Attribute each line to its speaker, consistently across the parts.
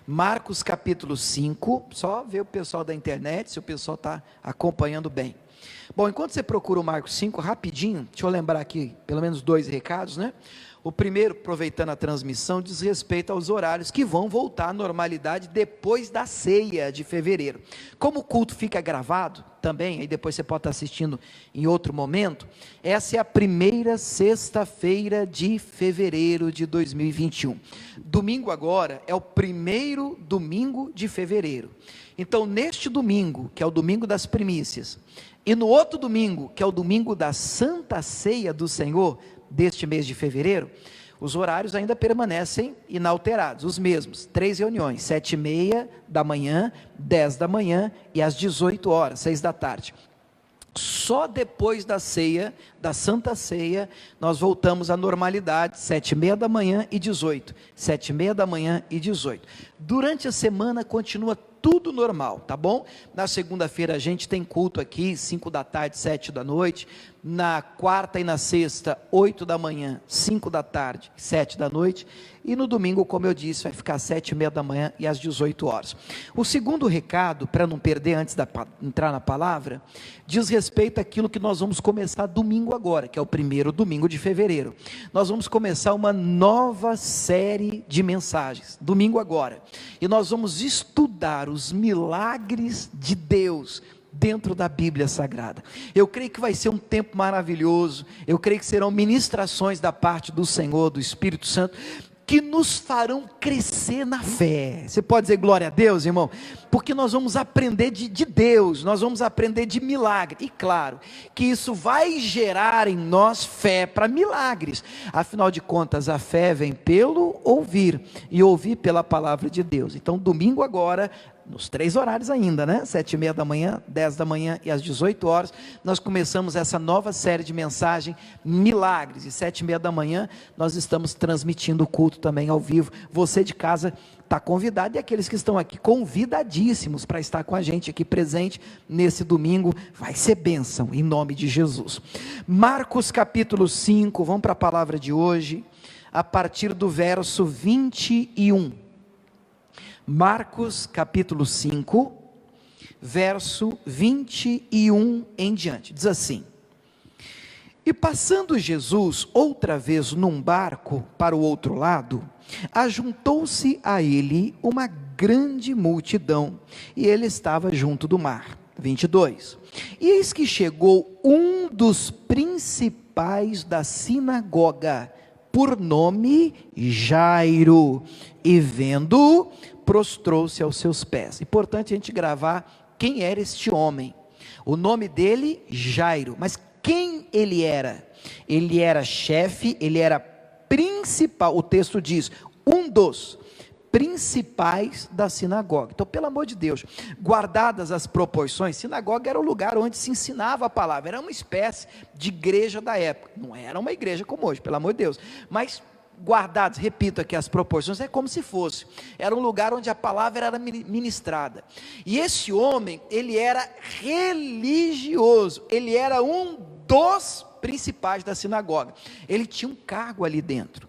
Speaker 1: Marcos capítulo 5, só ver o pessoal da internet, se o pessoal está acompanhando bem. Bom, enquanto você procura o Marcos 5, rapidinho, deixa eu lembrar aqui, pelo menos 2 recados, né? O primeiro, aproveitando a transmissão, diz respeito aos horários que vão voltar à normalidade depois da ceia de fevereiro. Como o culto fica gravado também, aí depois você pode estar assistindo em outro momento, essa é a primeira sexta-feira de fevereiro de 2021. Domingo agora é o primeiro domingo de fevereiro. Então, neste domingo, que é o domingo das primícias, e no outro domingo, que é o domingo da Santa Ceia do Senhor, deste mês de fevereiro, os horários ainda permanecem inalterados, os mesmos, 3 reuniões, 7h30 da manhã, 10 da manhã e às 18 horas, 6 da tarde. Só depois da ceia, da Santa Ceia, nós voltamos à normalidade, 7h30 da manhã e 18, 7h30 da manhã e 18. Durante a semana continua tudo normal, tá bom? Na segunda-feira a gente tem culto aqui, 5 da tarde, 7 da noite, na quarta e na sexta, 8 da manhã, 5 da tarde, 7 da noite, e no domingo, como eu disse, vai ficar 7h30 da manhã e às 18 horas. O segundo recado, para não perder antes de entrar na palavra, diz respeito àquilo que nós vamos começar domingo agora, que é o primeiro domingo de fevereiro. Nós vamos começar uma nova série de mensagens, domingo agora, e nós vamos estudar os milagres de Deus dentro da Bíblia Sagrada. Eu creio que vai ser um tempo maravilhoso, eu creio que serão ministrações da parte do Senhor, do Espírito Santo, que nos farão crescer na fé. Você pode dizer glória a Deus, irmão? Porque nós vamos aprender de Deus, nós vamos aprender de milagre, e claro, que isso vai gerar em nós fé para milagres, afinal de contas a fé vem pelo ouvir, e ouvir pela palavra de Deus. Então domingo agora, nos 3 horários ainda, né? 7h30 da manhã, 10 da manhã e às 18 horas, nós começamos essa nova série de mensagem, milagres, e 7h30 da manhã, nós estamos transmitindo o culto também ao vivo. Você de casa está convidado, e aqueles que estão aqui, convidadíssimos para estar com a gente aqui presente, nesse domingo, vai ser bênção, em nome de Jesus. Marcos capítulo 5, vamos para a palavra de hoje, a partir do verso 21, Marcos capítulo 5, verso 21 em diante, diz assim: E passando Jesus outra vez num barco para o outro lado, ajuntou-se a ele uma grande multidão, e ele estava junto do mar. 22, e eis que chegou um dos principais da sinagoga, por nome Jairo, e vendo-o, prostrou-se aos seus pés. Importante a gente gravar quem era este homem. O nome dele, Jairo. Mas quem ele era? Ele era chefe, ele era principal, o texto diz, um dos principais da sinagoga. Então, pelo amor de Deus, guardadas as proporções, sinagoga era o lugar onde se ensinava a palavra, era uma espécie de igreja da época, não era uma igreja como hoje, pelo amor de Deus, mas guardados, repito aqui as proporções, é como se fosse, era um lugar onde a palavra era ministrada, e esse homem, ele era religioso, ele era um dos principais da sinagoga, ele tinha um cargo ali dentro,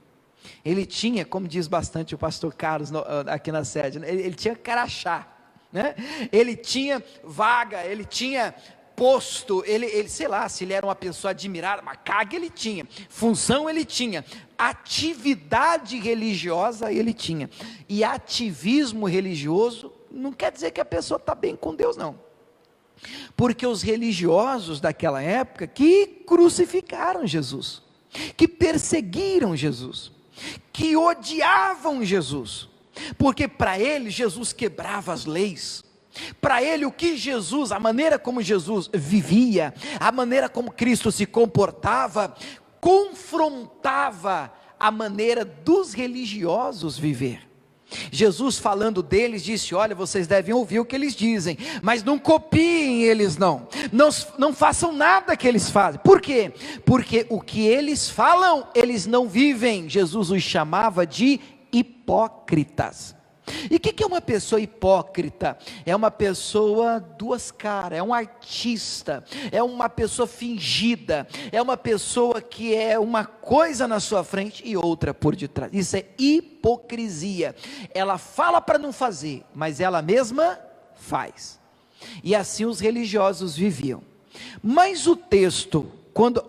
Speaker 1: ele tinha, como diz bastante o pastor Carlos aqui na sede, ele tinha crachá, né? Ele tinha vaga, ele tinha posto, ele, sei lá, se ele era uma pessoa admirada, mas carga ele tinha, função ele tinha, atividade religiosa ele tinha, e ativismo religioso não quer dizer que a pessoa está bem com Deus, não, porque os religiosos daquela época que crucificaram Jesus, que perseguiram Jesus, que odiavam Jesus, porque para ele Jesus quebrava as leis, para ele o que Jesus, a maneira como Jesus vivia, a maneira como Cristo se comportava, confrontava a maneira dos religiosos viver. Jesus falando deles disse, olha, vocês devem ouvir o que eles dizem, mas não copiem eles não façam nada que eles fazem. Por quê? Porque o que eles falam, eles não vivem. Jesus os chamava de hipócritas. E o que é uma pessoa hipócrita? É uma pessoa duas caras, é um artista, é uma pessoa fingida, é uma pessoa que é uma coisa na sua frente e outra por detrás. Isso é hipocrisia. Ela fala para não fazer, mas ela mesma faz. E assim os religiosos viviam. Mas o texto, quando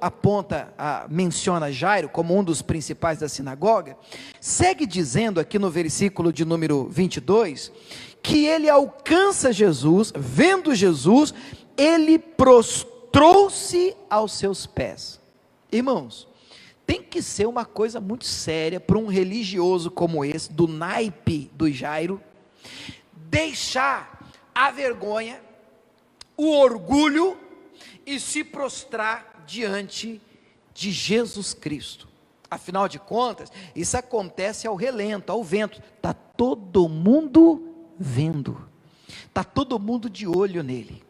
Speaker 1: menciona Jairo como um dos principais da sinagoga, segue dizendo aqui no versículo de número 22, que ele alcança Jesus, vendo Jesus, ele prostrou-se aos seus pés. Irmãos, tem que ser uma coisa muito séria para um religioso como esse, do naipe do Jairo, deixar a vergonha, o orgulho e se prostrar diante de Jesus Cristo. Afinal de contas, isso acontece ao relento, ao vento. Está todo mundo vendo, está todo mundo de olho nele.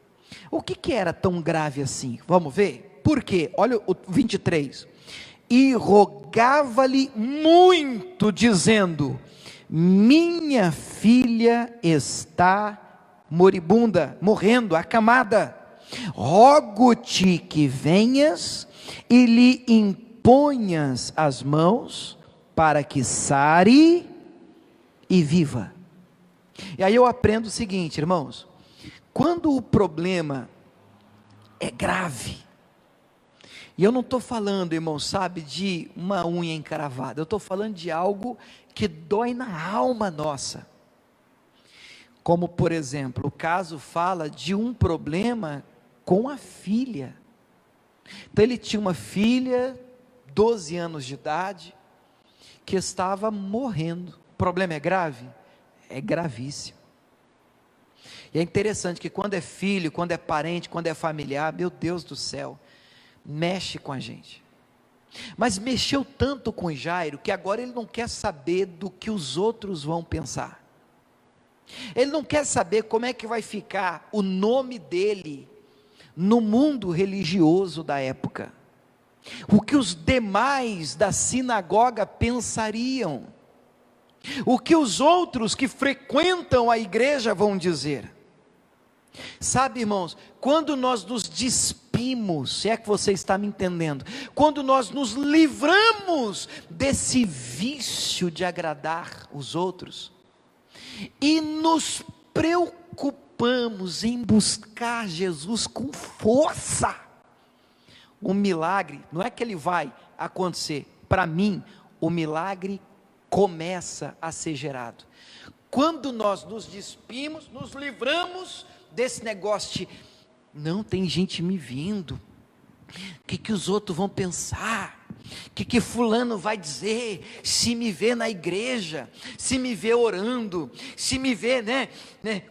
Speaker 1: O que era tão grave assim? Vamos ver? Por quê? Olha o 23. E rogava-lhe muito, dizendo: minha filha está moribunda, morrendo, acamada. Rogo-te que venhas e lhe imponhas as mãos, para que sare e viva. E aí eu aprendo o seguinte, irmãos: quando o problema é grave, e eu não estou falando, irmão, sabe, de uma unha encravada, eu estou falando de algo que dói na alma nossa, como por exemplo, o caso fala de um problema com a filha. Então ele tinha uma filha, 12 anos de idade, que estava morrendo. O problema é grave? É gravíssimo. E é interessante que quando é filho, quando é parente, quando é familiar, meu Deus do céu, mexe com a gente. Mas mexeu tanto com Jairo, que agora ele não quer saber do que os outros vão pensar. Ele não quer saber como é que vai ficar o nome dele no mundo religioso da época, o que os demais da sinagoga pensariam, o que os outros que frequentam a igreja vão dizer. Sabe, irmãos, quando nós nos despimos, se é que você está me entendendo, quando nós nos livramos desse vício de agradar os outros, e nos preocupamos em buscar Jesus com força, o milagre, não é que ele vai acontecer, para mim, o milagre começa a ser gerado, quando nós nos despimos, nos livramos desse negócio de, não, tem gente me vindo, o que os outros vão pensar, o que fulano vai dizer, se me vê na igreja, se me vê orando, se me vê,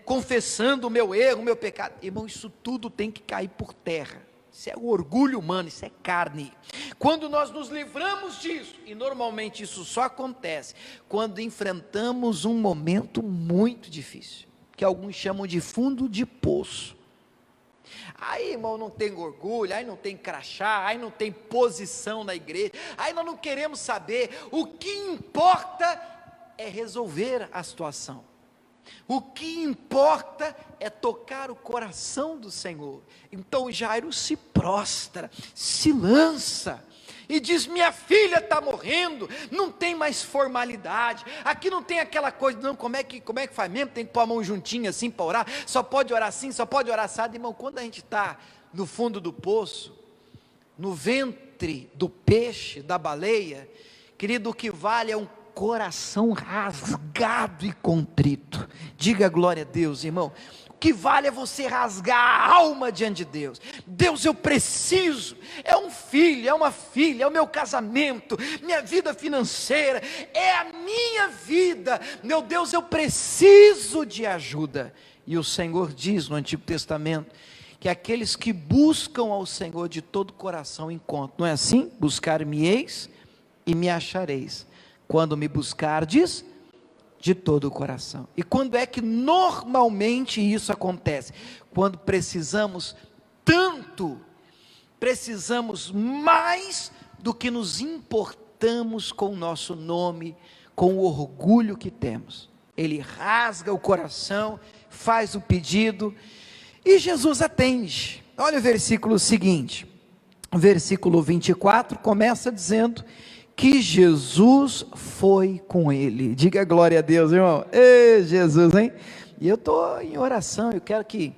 Speaker 1: confessando o meu erro, o meu pecado. Irmão, isso tudo tem que cair por terra. Isso é o orgulho humano, isso é carne. Quando nós nos livramos disso, e normalmente isso só acontece quando enfrentamos um momento muito difícil, que alguns chamam de fundo de poço. Aí, irmão, não tem orgulho, aí não tem crachá, aí não tem posição na igreja, aí nós não queremos saber. O que importa é resolver a situação, o que importa é tocar o coração do Senhor. Então Jairo se prostra, se lança e diz: minha filha está morrendo, não tem mais formalidade, aqui não tem aquela coisa, não, como é que faz mesmo, tem que pôr a mão juntinha assim para orar, só pode orar assim, só pode orar assado. Irmão, quando a gente está no fundo do poço, no ventre do peixe, da baleia, querido, o que vale é um coração rasgado e contrito. Diga glória a Deus, irmão. O que vale é você rasgar a alma diante de Deus. Deus, eu preciso, é um filho, é uma filha, é o meu casamento, minha vida financeira, é a minha vida, meu Deus, eu preciso de ajuda. E o Senhor diz no Antigo Testamento, que aqueles que buscam ao Senhor de todo o coração encontram, não é assim? Buscar-me-eis e me achareis, quando me buscardes de todo o coração. E quando é que normalmente isso acontece? Quando precisamos tanto, precisamos mais do que nos importamos com o nosso nome, com o orgulho que temos. Ele rasga o coração, faz o pedido, e Jesus atende. Olha o versículo seguinte, o versículo 24, começa dizendo que Jesus foi com ele. Diga glória a Deus, irmão. Ei, Jesus, hein? E eu estou em oração, eu quero que,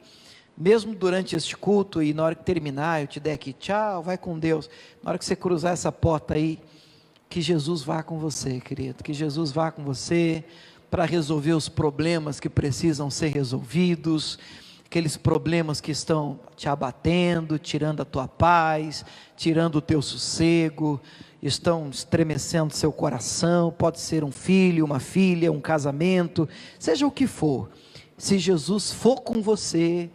Speaker 1: mesmo durante este culto, e na hora que terminar, eu te der aqui, tchau, vai com Deus, na hora que você cruzar essa porta aí, que Jesus vá com você, querido, que Jesus vá com você, para resolver os problemas que precisam ser resolvidos, aqueles problemas que estão te abatendo, tirando a tua paz, tirando o teu sossego, estão estremecendo seu coração, pode ser um filho, uma filha, um casamento, seja o que for, se Jesus for com você,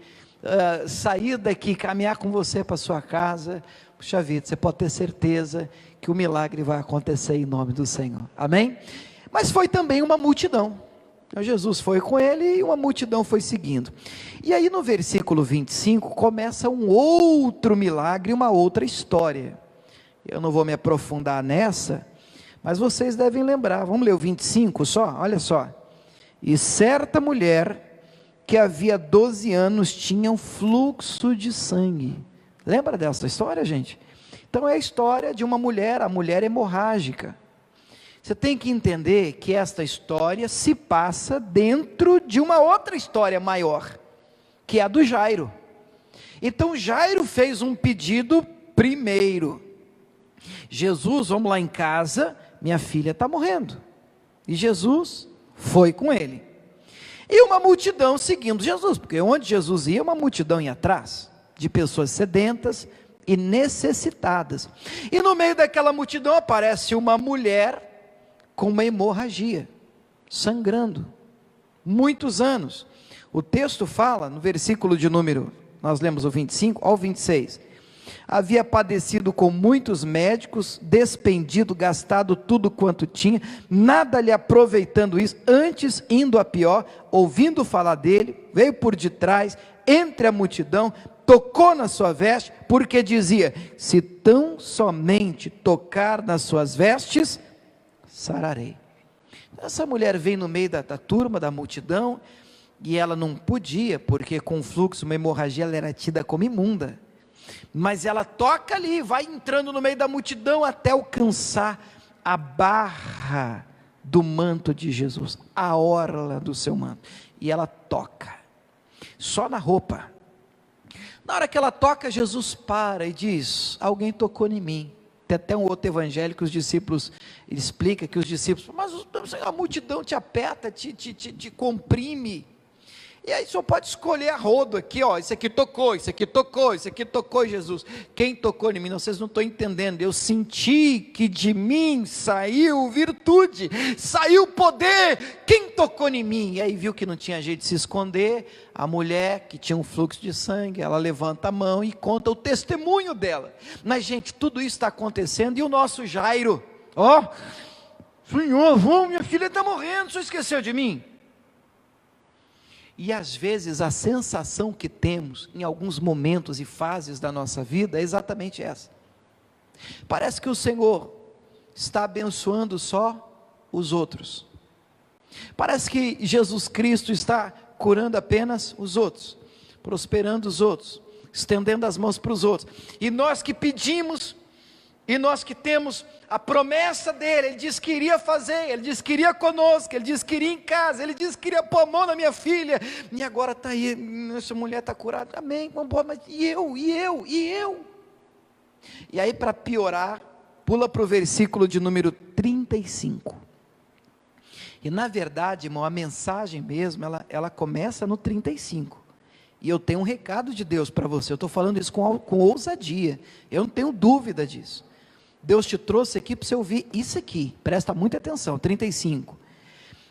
Speaker 1: sair daqui, caminhar com você para sua casa, puxa vida, você pode ter certeza que o milagre vai acontecer em nome do Senhor, amém? Mas foi também uma multidão. Então Jesus foi com ele e uma multidão foi seguindo. E aí no versículo 25 começa um outro milagre, uma outra história. Eu não vou me aprofundar nessa, mas vocês devem lembrar. Vamos ler o 25 só? Olha só. E certa mulher que havia 12 anos tinha um fluxo de sangue. Lembra dessa história, gente? Então é a história de uma mulher, a mulher hemorrágica. Você tem que entender que esta história se passa dentro de uma outra história maior, que é a do Jairo. Então Jairo fez um pedido primeiro. Jesus, vamos lá em casa, minha filha está morrendo. E Jesus foi com ele. E uma multidão seguindo Jesus, porque onde Jesus ia, uma multidão ia atrás, de pessoas sedentas e necessitadas. E no meio daquela multidão aparece uma mulher com uma hemorragia, sangrando, muitos anos. O texto fala, no versículo de número, nós lemos o 25 ao 26, havia padecido com muitos médicos, despendido, gastado tudo quanto tinha, nada lhe aproveitando isso, antes indo a pior, ouvindo falar dele, veio por detrás, entre a multidão, tocou na sua veste, porque dizia, se tão somente tocar nas suas vestes, sararei. Essa mulher vem no meio da turma, da multidão, e ela não podia, porque com fluxo, uma hemorragia, ela era tida como imunda, mas ela toca ali, vai entrando no meio da multidão, até alcançar a barra do manto de Jesus, a orla do seu manto, e ela toca, só na roupa. Na hora que ela toca, Jesus para e diz, alguém tocou em mim. Tem até um outro evangelho que os discípulos, ele explica que os discípulos, mas a multidão te aperta, te comprime, e aí só pode escolher a rodo aqui, ó, isso aqui tocou, isso aqui tocou, isso aqui tocou, Jesus, quem tocou em mim? Não, vocês não estão entendendo, eu senti que de mim saiu virtude, saiu poder, quem tocou em mim? E aí viu que não tinha jeito de se esconder, a mulher que tinha um fluxo de sangue, ela levanta a mão e conta o testemunho dela. Mas gente, tudo isso está acontecendo, e o nosso Jairo, ó, Senhor, minha filha está morrendo, o senhor esqueceu de mim? E às vezes a sensação que temos em alguns momentos e fases da nossa vida é exatamente essa. Parece que o Senhor está abençoando só os outros. Parece que Jesus Cristo está curando apenas os outros, prosperando os outros, estendendo as mãos para os outros. E nós que pedimos, e nós que temos a promessa dele, ele disse que iria fazer, ele disse que iria conosco, ele disse que iria em casa, ele disse que iria pôr a mão na minha filha, e agora está aí, essa mulher está curada, amém, mas e eu? E aí para piorar, pula para o versículo de número 35, e na verdade, irmão, a mensagem mesmo, ela começa no 35, e eu tenho um recado de Deus para você, eu estou falando isso com ousadia, eu não tenho dúvida disso. Deus te trouxe aqui para você ouvir isso aqui, presta muita atenção, 35,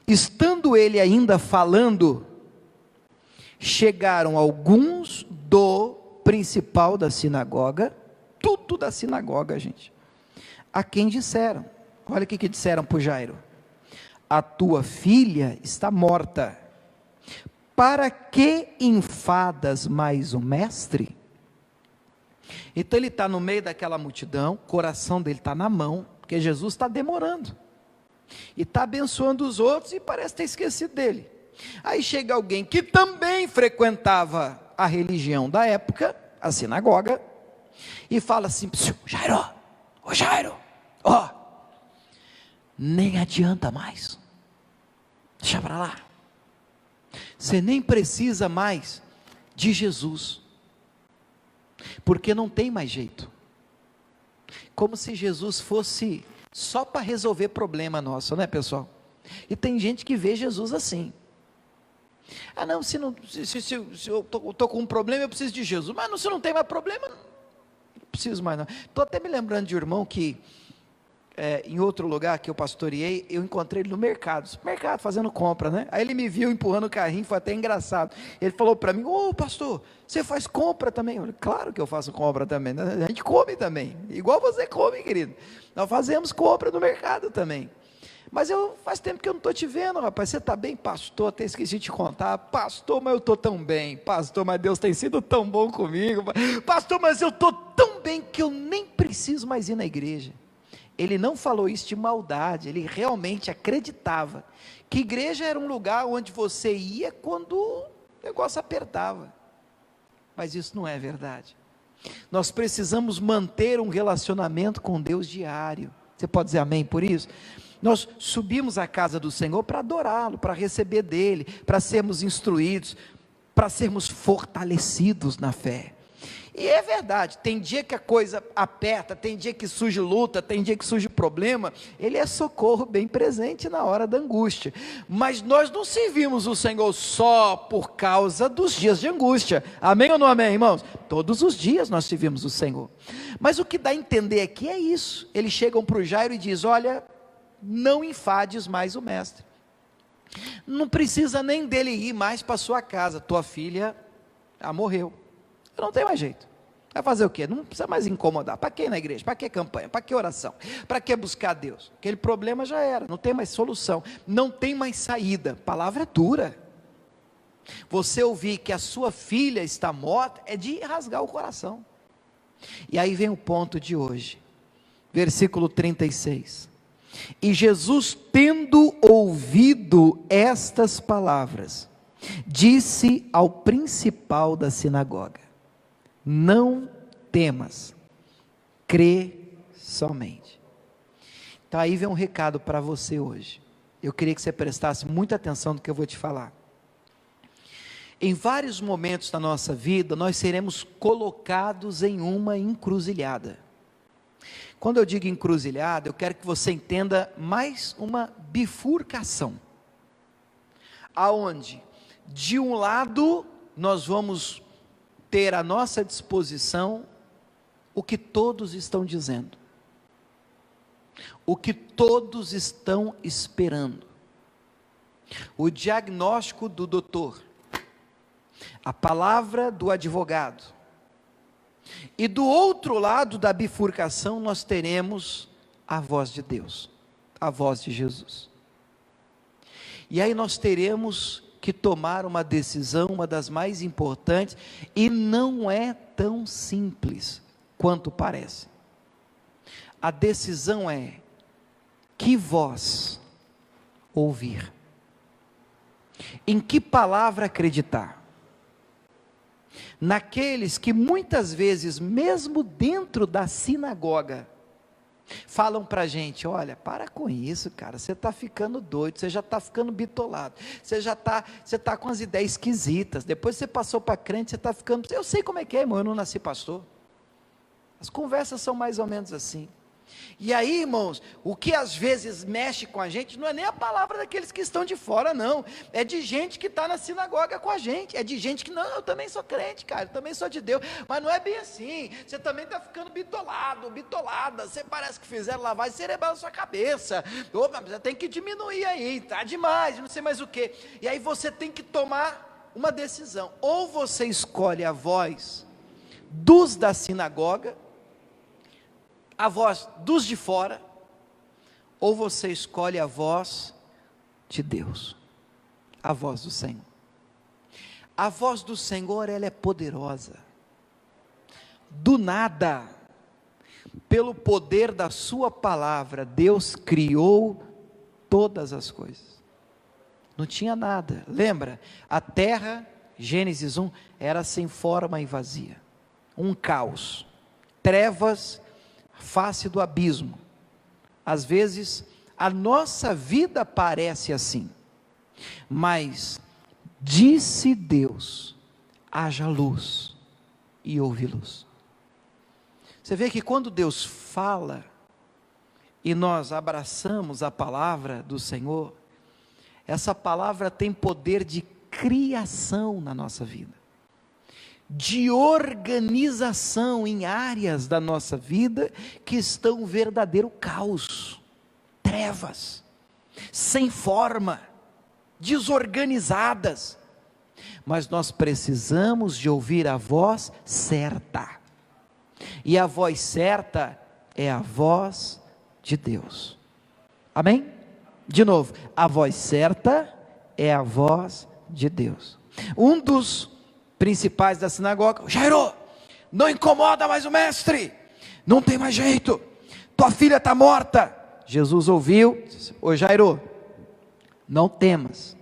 Speaker 1: estando ele ainda falando, chegaram alguns do principal da sinagoga, tudo da sinagoga, gente, a quem disseram, olha o que disseram para o Jairo, a tua filha está morta, para que enfadas mais o mestre? Então ele está no meio daquela multidão, o coração dele está na mão, porque Jesus está demorando, e está abençoando os outros e parece ter esquecido dele. Aí chega alguém que também frequentava a religião da época, a sinagoga, e fala assim: Jairo, ô Jairo, ó, nem adianta mais, deixa para lá, você nem precisa mais de Jesus, porque não tem mais jeito. Como se Jesus fosse só para resolver problema nosso, né, pessoal? E tem gente que vê Jesus assim: ah não, se eu estou com um problema, eu preciso de Jesus, mas se não tem mais problema, não preciso mais não. Estou até me lembrando de um irmão que, em outro lugar que eu pastoreei, eu encontrei ele no mercado, fazendo compra, né? Aí ele me viu empurrando o carrinho, foi até engraçado. Ele falou para mim: ô pastor, você faz compra também? Eu falei: claro que eu faço compra também, né? A gente come também, igual você come, querido. Nós fazemos compra no mercado também. Mas faz tempo que eu não estou te vendo, rapaz. Você está bem, pastor? Até esqueci de te contar. Pastor, mas eu estou tão bem. Pastor, mas Deus tem sido tão bom comigo. Pastor, mas eu estou tão bem que eu nem preciso mais ir na igreja. Ele não falou isso de maldade, ele realmente acreditava que igreja era um lugar onde você ia quando o negócio apertava. Mas isso não é verdade. Nós precisamos manter um relacionamento com Deus diário. Você pode dizer amém por isso? Nós subimos à casa do Senhor para adorá-lo, para receber dele, para sermos instruídos, para sermos fortalecidos na fé. E é verdade, tem dia que a coisa aperta, tem dia que surge luta, tem dia que surge problema, ele é socorro bem presente na hora da angústia. Mas nós não servimos o Senhor só por causa dos dias de angústia, amém ou não amém, irmãos? Todos os dias nós servimos o Senhor. Mas o que dá a entender aqui é isso. Eles chegam para o Jairo e dizem: olha, não enfades mais o mestre, não precisa nem dele ir mais para sua casa, tua filha morreu, não tem mais jeito, vai fazer o quê? Não precisa mais incomodar, para que ir na igreja, para que campanha, para que oração, para que buscar Deus, aquele problema já era, não tem mais solução, não tem mais saída. Palavra dura. Você ouvir que a sua filha está morta é de rasgar o coração. E aí vem o ponto de hoje, versículo 36, e Jesus, tendo ouvido estas palavras, disse ao principal da sinagoga: não temas, crê somente. Então aí vem um recado para você hoje. Eu queria que você prestasse muita atenção no que eu vou te falar. Em vários momentos da nossa vida, nós seremos colocados em uma encruzilhada. Quando eu digo encruzilhada, eu quero que você entenda mais uma bifurcação, aonde de um lado nós vamos ter à nossa disposição o que todos estão dizendo, o que todos estão esperando, o diagnóstico do doutor, a palavra do advogado. E do outro lado da bifurcação nós teremos a voz de Deus, a voz de Jesus. E aí nós teremos que tomar uma decisão, uma das mais importantes, e não é tão simples quanto parece. A decisão é: que voz ouvir? Em que palavra acreditar? Naqueles que muitas vezes, mesmo dentro da sinagoga, falam para a gente: olha, para com isso, cara, você está ficando doido, você já está ficando bitolado, você está com as ideias esquisitas, depois você passou para crente, você está ficando, eu sei como é que é, irmão, eu não nasci pastor, as conversas são mais ou menos assim. E aí, irmãos, o que às vezes mexe com a gente, não é nem a palavra daqueles que estão de fora, não, é de gente que está na sinagoga com a gente, é de gente que, não, eu também sou crente, cara, eu também sou de Deus, mas não é bem assim, você também está ficando bitolado, bitolada, você parece que fizeram lavagem cerebral na sua cabeça, opa, você tem que diminuir aí, está demais, não sei mais o que. E aí você tem que tomar uma decisão, ou você escolhe a voz dos da sinagoga, a voz dos de fora, ou você escolhe a voz de Deus, a voz do Senhor. A voz do Senhor, ela é poderosa. Do nada, pelo poder da sua palavra, Deus criou todas as coisas. Não tinha nada. Lembra? A terra, Gênesis 1, era sem forma e vazia. Um caos. Trevas, face do abismo. Às vezes, a nossa vida parece assim. Mas, disse Deus, haja luz, e houve luz. Você vê que quando Deus fala, e nós abraçamos a palavra do Senhor, essa palavra tem poder de criação na nossa vida, de organização em áreas da nossa vida, que estão um verdadeiro caos, trevas, sem forma, desorganizadas, mas nós precisamos de ouvir a voz certa, e a voz certa é a voz de Deus, amém? De novo, a voz certa é a voz de Deus. Um dos principais da sinagoga: Jairo, não incomoda mais o mestre, não tem mais jeito, tua filha está morta. Jesus ouviu, disse: ô Jairo, não temas,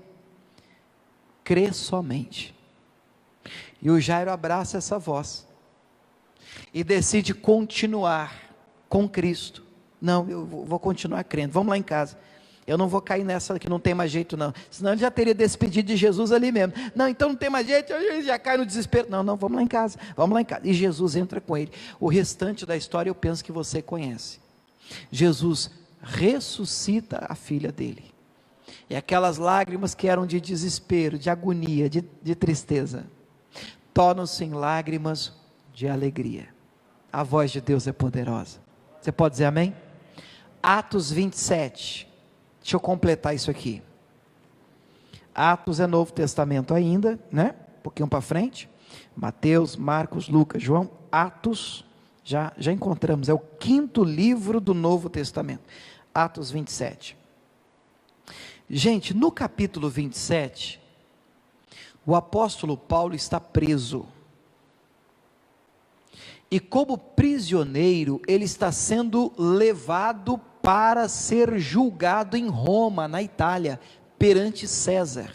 Speaker 1: crê somente. E o Jairo abraça essa voz, e decide continuar com Cristo. Não, eu vou continuar crendo, vamos lá em casa, eu não vou cair nessa que não tem mais jeito não, senão ele já teria despedido de Jesus ali mesmo. Não, então não tem mais jeito, ele já cai no desespero. Não, vamos lá em casa, e Jesus entra com ele. O restante da história eu penso que você conhece. Jesus ressuscita a filha dele, e aquelas lágrimas que eram de desespero, de agonia, de tristeza, tornam-se em lágrimas de alegria. A voz de Deus é poderosa. Você pode dizer amém? Atos 27, deixa eu completar isso aqui. Atos é Novo Testamento ainda, né? Um pouquinho para frente. Mateus, Marcos, Lucas, João. Atos, já encontramos, é o 5º livro do Novo Testamento. Atos 27. Gente, no capítulo 27, o apóstolo Paulo está preso. E como prisioneiro, ele está sendo levado para ser julgado em Roma, na Itália, perante César.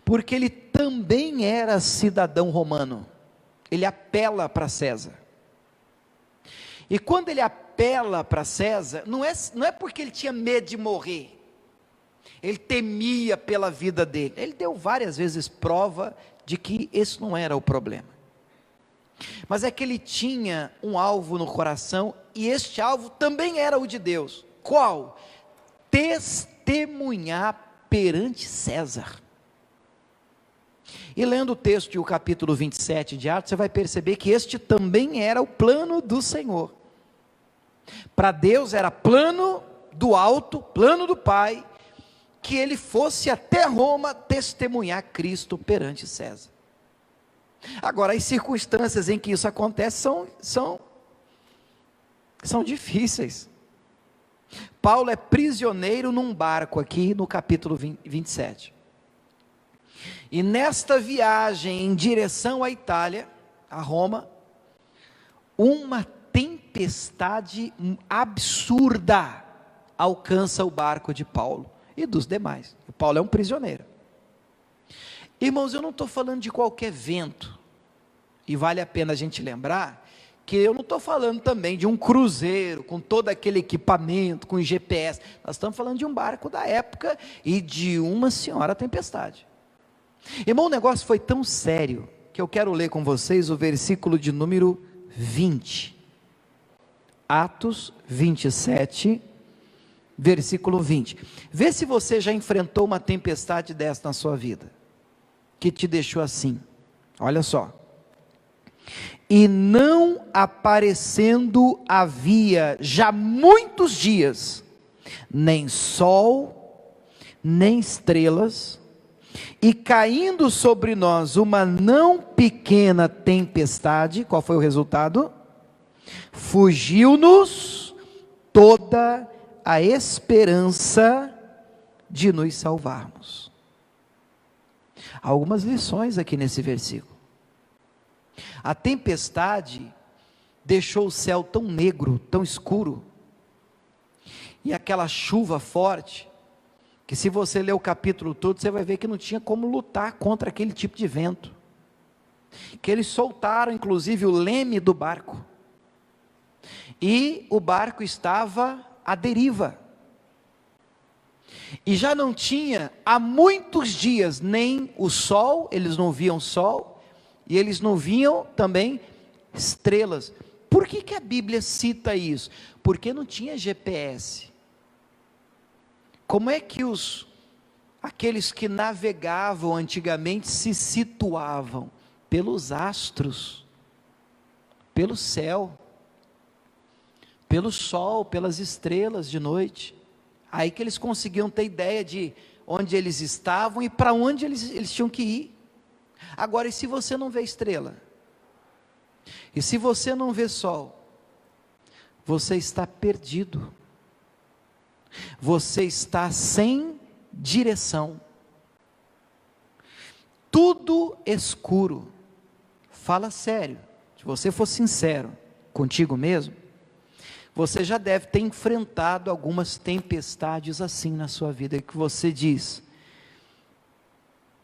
Speaker 1: Porque ele também era cidadão romano. Ele apela para César. E quando ele apela para César, não é porque ele tinha medo de morrer. Ele temia pela vida dele. Ele deu várias vezes prova de que esse não era o problema. Mas é que ele tinha um alvo no coração, e este alvo também era o de Deus. Qual? Testemunhar perante César. E lendo o texto e o capítulo 27 de Atos, você vai perceber que este também era o plano do Senhor. Para Deus era plano do alto, plano do Pai, que ele fosse até Roma testemunhar Cristo perante César. Agora, as circunstâncias em que isso acontece são difíceis. Paulo é prisioneiro num barco aqui no capítulo 27. E nesta viagem em direção à Itália, a Roma, uma tempestade absurda alcança o barco de Paulo e dos demais. Paulo é um prisioneiro. Irmãos, eu não estou falando de qualquer vento, e vale a pena a gente lembrar, que eu não estou falando também de um cruzeiro, com todo aquele equipamento, com GPS, nós estamos falando de um barco da época, e de uma senhora tempestade. Irmão, o negócio foi tão sério, que eu quero ler com vocês o versículo de número 20, Atos 27, versículo 20, vê se você já enfrentou uma tempestade dessa na sua vida, que te deixou assim, olha só: e não aparecendo havia já muitos dias, nem sol, nem estrelas, e caindo sobre nós uma não pequena tempestade. Qual foi o resultado? Fugiu-nos toda a esperança de nos salvarmos. Algumas lições aqui nesse versículo. A tempestade deixou o céu tão negro, tão escuro, e aquela chuva forte, que se você ler o capítulo todo, você vai ver que não tinha como lutar contra aquele tipo de vento, que eles soltaram inclusive o leme do barco, e o barco estava à deriva, e já não tinha há muitos dias nem o sol, eles não viam sol, e eles não viam também estrelas. Por que que a Bíblia cita isso? Porque não tinha GPS. Como é que aqueles que navegavam antigamente se situavam? Pelos astros, pelo céu, pelo sol, pelas estrelas de noite. Aí que eles conseguiam ter ideia de onde eles estavam e para onde eles tinham que ir. Agora, e se você não vê estrela? E se você não vê sol? Você está perdido. Você está sem direção. Tudo escuro. Fala sério. Se você for sincero contigo mesmo, você já deve ter enfrentado algumas tempestades assim na sua vida, que você diz: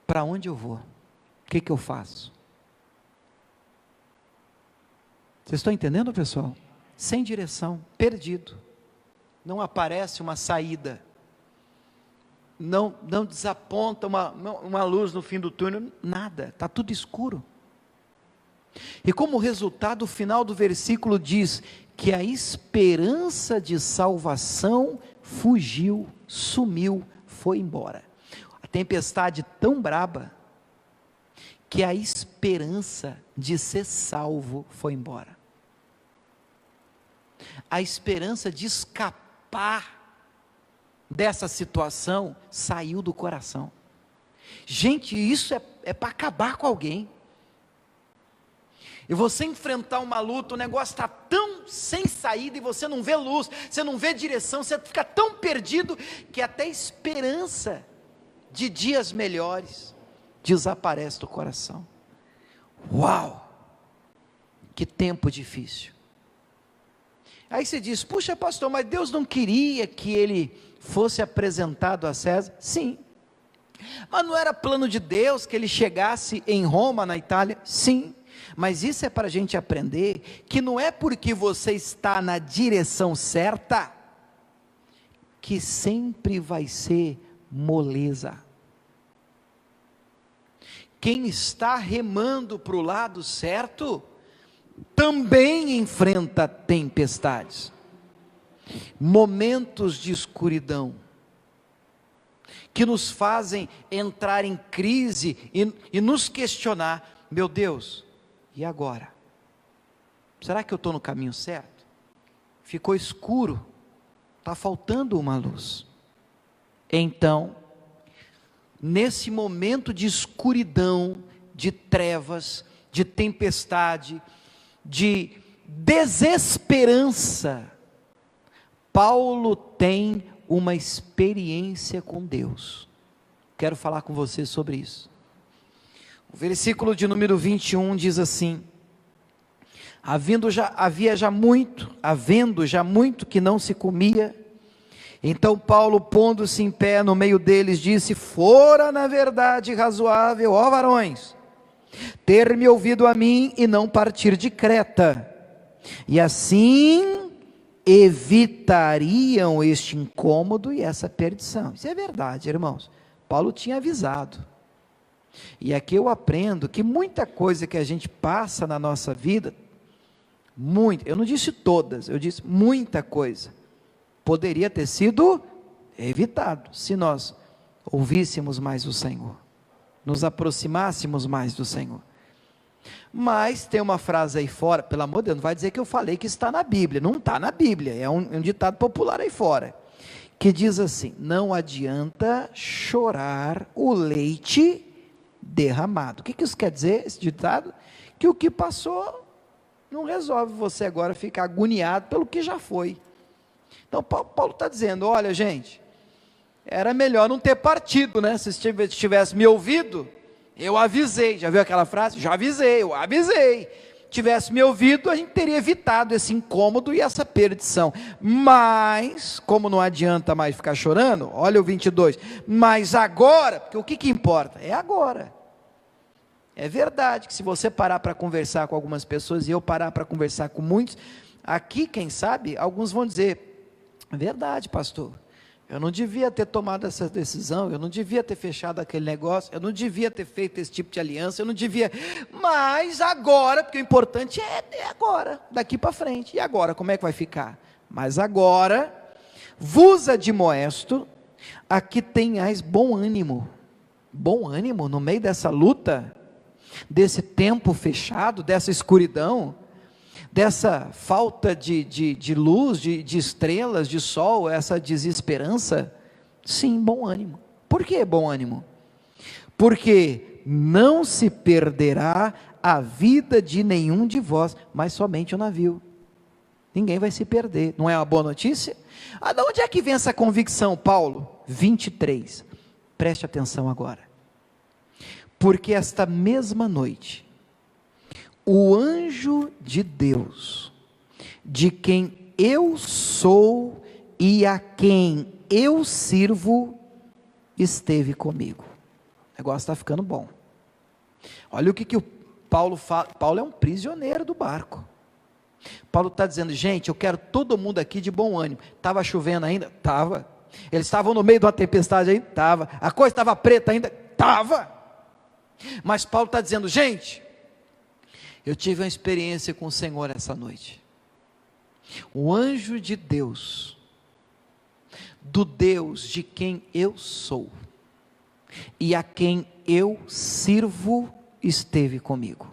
Speaker 1: para onde eu vou? O que eu faço? Vocês estão entendendo, pessoal? Sem direção, perdido. Não aparece uma saída. Não desaponta uma luz no fim do túnel, nada, está tudo escuro. E como resultado, o final do versículo diz que a esperança de salvação fugiu, sumiu, foi embora. A tempestade tão braba, que a esperança de ser salvo foi embora. A esperança de escapar dessa situação saiu do coração. Gente, isso é para acabar com alguém. E você enfrentar uma luta, o negócio está tão sem saída, e você não vê luz, você não vê direção, você fica tão perdido, que até a esperança de dias melhores desaparece do coração. Uau! Que tempo difícil. Aí você diz: puxa, pastor, mas Deus não queria que ele fosse apresentado a César? Sim. Mas não era plano de Deus que ele chegasse em Roma, na Itália? Sim. Mas isso é para a gente aprender que não é porque você está na direção certa que sempre vai ser moleza. Quem está remando para o lado certo também enfrenta tempestades, momentos de escuridão, que nos fazem entrar em crise e nos questionar: meu Deus, e agora? Será que eu estou no caminho certo? Ficou escuro, está faltando uma luz. Então, nesse momento de escuridão, de trevas, de tempestade, de desesperança, Paulo tem uma experiência com Deus. Quero falar com você sobre isso. O versículo de número 21 diz assim: havendo já muito que não se comia, então Paulo, pondo-se em pé no meio deles, disse: fora na verdade razoável, ó varões, ter-me ouvido a mim e não partir de Creta, e assim evitariam este incômodo e essa perdição. Isso é verdade, irmãos. Paulo tinha avisado. E aqui eu aprendo que muita coisa que a gente passa na nossa vida, eu não disse todas, eu disse muita coisa, poderia ter sido evitado, se nós ouvíssemos mais o Senhor, nos aproximássemos mais do Senhor. Mas tem uma frase aí fora, pelo amor de Deus, não vai dizer que eu falei que está na Bíblia, não está na Bíblia, é um ditado popular aí fora, que diz assim: não adianta chorar o leite derramado. O que isso quer dizer, esse ditado? Que o que passou não resolve você agora ficar agoniado pelo que já foi. Então Paulo está dizendo: olha gente, era melhor não ter partido, né? Se tivesse me ouvido, eu avisei. Já viu aquela frase? Já avisei, eu avisei. tivesse me ouvido, a gente teria evitado esse incômodo e essa perdição. Mas, como não adianta mais ficar chorando, olha o 22, mas agora, porque o que importa? É agora. É verdade que se você parar para conversar com algumas pessoas, e eu parar para conversar com muitos, aqui, quem sabe, alguns vão dizer, é verdade, pastor, eu não devia ter tomado essa decisão, eu não devia ter fechado aquele negócio, eu não devia ter feito esse tipo de aliança, eu não devia, mas agora, porque o importante é agora, daqui para frente, e agora, como é que vai ficar? Mas agora, vos admoesto, a que tenhais bom ânimo no meio dessa luta, desse tempo fechado, dessa escuridão, dessa falta de luz, de estrelas, de sol, essa desesperança. Sim, bom ânimo. Por que bom ânimo? Porque não se perderá a vida de nenhum de vós, mas somente o navio. Ninguém vai se perder. Não é uma boa notícia? De onde é que vem essa convicção, Paulo? 23. Preste atenção agora. Porque esta mesma noite, o anjo de Deus, de quem eu sou e a quem eu sirvo, esteve comigo. O negócio está ficando bom. Olha o que o Paulo fala. Paulo é um prisioneiro do barco. Paulo está dizendo, gente, eu quero todo mundo aqui de bom ânimo. Estava chovendo ainda? Estava. Eles estavam no meio de uma tempestade ainda? Estava. A coisa estava preta ainda? Estava. Mas Paulo está dizendo, gente, eu tive uma experiência com o Senhor essa noite. O anjo de Deus, do Deus de quem eu sou, e a quem eu sirvo, esteve comigo.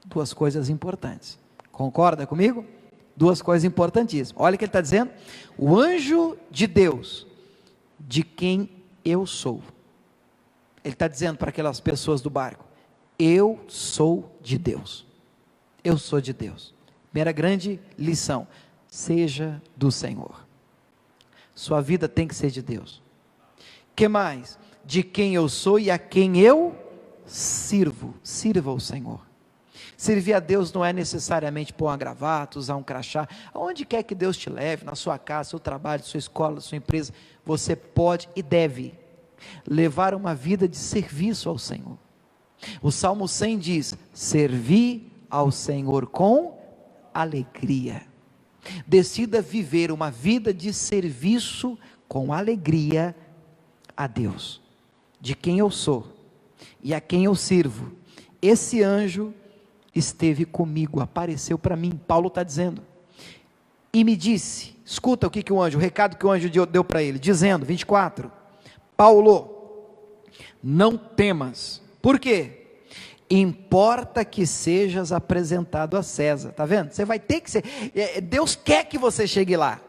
Speaker 1: Duas coisas importantes. Concorda comigo? Duas coisas importantíssimas. Olha o que ele está dizendo. O anjo de Deus, de quem eu sou. Ele está dizendo para aquelas pessoas do barco, eu sou de Deus. Eu sou de Deus. Primeira grande lição, seja do Senhor. Sua vida tem que ser de Deus. Que mais? De quem eu sou e a quem eu sirvo. Sirva o Senhor. Servir a Deus não é necessariamente pôr uma gravata, usar um crachá. Aonde quer que Deus te leve, na sua casa, seu trabalho, sua escola, sua empresa, você pode e deve levar uma vida de serviço ao Senhor. O Salmo 100 diz, servi ao Senhor com alegria. Decida viver uma vida de serviço com alegria a Deus, de quem eu sou e a quem eu sirvo. Esse anjo esteve comigo, apareceu para mim. Paulo está dizendo, e me disse, escuta o recado que o anjo deu para ele, dizendo, 24, Paulo, não temas. Por quê? Importa que sejas apresentado a César. Está vendo? Você vai ter que ser. Deus quer que você chegue lá.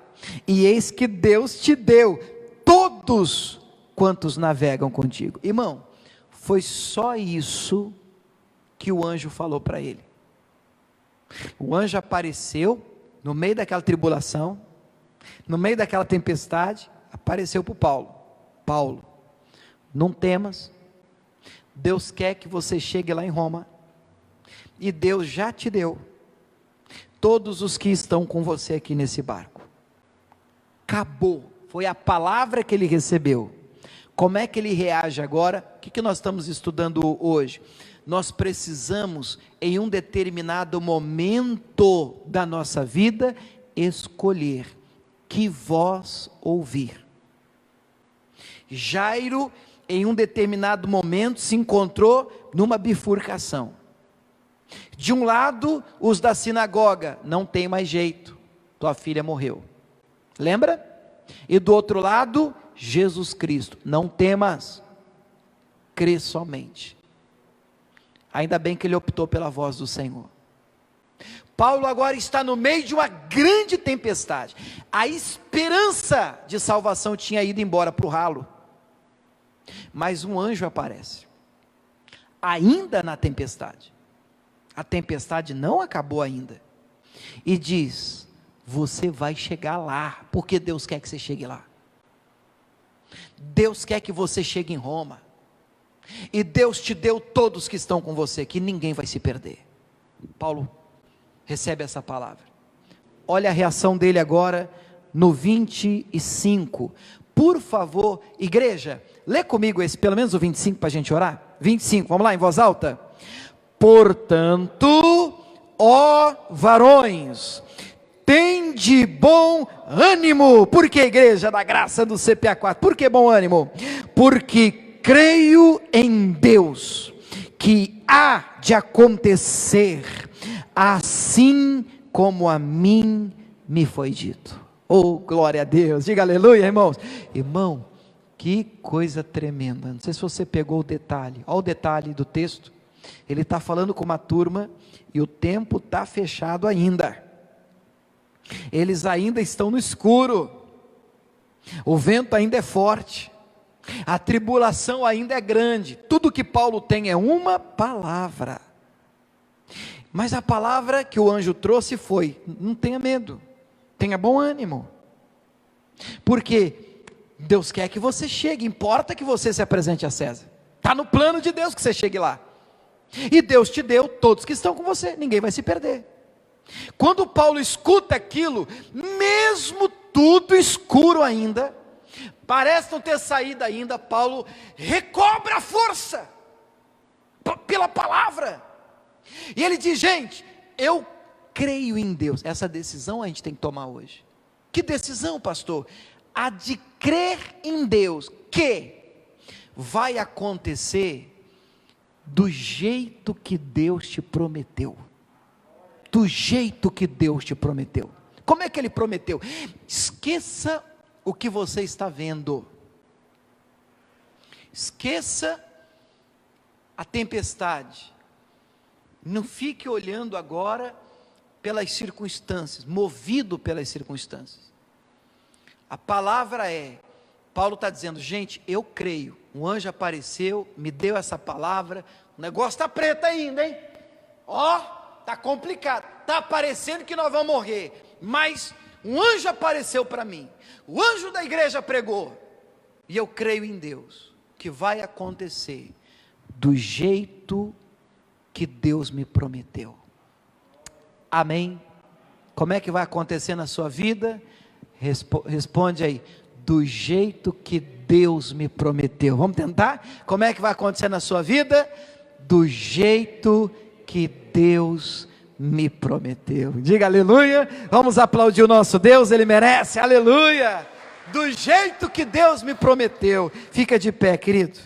Speaker 1: E eis que Deus te deu todos quantos navegam contigo. Irmão, foi só isso que o anjo falou para ele. O anjo apareceu no meio daquela tribulação, no meio daquela tempestade, apareceu para o Paulo. Paulo, não temas, Deus quer que você chegue lá em Roma, e Deus já te deu todos os que estão com você aqui nesse barco. Acabou, foi a palavra que ele recebeu. Como é que ele reage agora? O que nós estamos estudando hoje? Nós precisamos, em um determinado momento da nossa vida, escolher que voz ouvir. Jairo, em um determinado momento, se encontrou numa bifurcação. De um lado, os da sinagoga, não tem mais jeito, tua filha morreu. Lembra? E do outro lado, Jesus Cristo, não temas, crê somente. Ainda bem que ele optou pela voz do Senhor. Paulo agora está no meio de uma grande tempestade. A esperança de salvação tinha ido embora para o ralo. Mas um anjo aparece, ainda na tempestade. A tempestade não acabou ainda. E diz, você vai chegar lá, porque Deus quer que você chegue lá. Deus quer que você chegue em Roma. E Deus te deu todos que estão com você, que ninguém vai se perder. Paulo recebe essa palavra. Olha a reação dele agora no 25. Por favor, igreja, lê comigo esse, pelo menos o 25 para a gente orar. 25, vamos lá, em voz alta. Portanto, ó varões, tende bom ânimo. Por que, igreja da graça do CPA 4? Por que bom ânimo? Porque creio em Deus, que há de acontecer assim como a mim me foi dito. Oh, glória a Deus, diga aleluia, irmãos. Irmão, que coisa tremenda. Não sei se você pegou o detalhe. Olha o detalhe do texto. Ele está falando com uma turma e o tempo está fechado ainda. Eles ainda estão no escuro. O vento ainda é forte. A tribulação ainda é grande. Tudo que Paulo tem é uma palavra. Mas a palavra que o anjo trouxe foi: não tenha medo, tenha bom ânimo. Porque Deus quer que você chegue, importa que você se apresente a César. Está no plano de Deus que você chegue lá. E Deus te deu todos que estão com você, ninguém vai se perder. Quando Paulo escuta aquilo, mesmo tudo escuro ainda, parece não ter saído ainda, Paulo recobra a força pela palavra. E ele diz: gente, eu creio em Deus. Essa decisão a gente tem que tomar hoje. Que decisão, pastor? A de crer em Deus, que vai acontecer do jeito que Deus te prometeu. Do jeito que Deus te prometeu. Como é que Ele prometeu? Esqueça o que você está vendo. Esqueça a tempestade. Não fique olhando agora pelas circunstâncias, movido pelas circunstâncias. A palavra é, Paulo está dizendo: gente, eu creio, um anjo apareceu, me deu essa palavra, o negócio está preto ainda, hein? Ó, está complicado, está parecendo que nós vamos morrer, mas um anjo apareceu para mim, o anjo da igreja pregou, e eu creio em Deus, que vai acontecer do jeito que Deus me prometeu. Amém? Como é que vai acontecer na sua vida? Responde aí: do jeito que Deus me prometeu. Vamos tentar? Como é que vai acontecer na sua vida? Do jeito que Deus me prometeu. Diga aleluia. Vamos aplaudir o nosso Deus, Ele merece, aleluia. Do jeito que Deus me prometeu. Fica de pé, querido.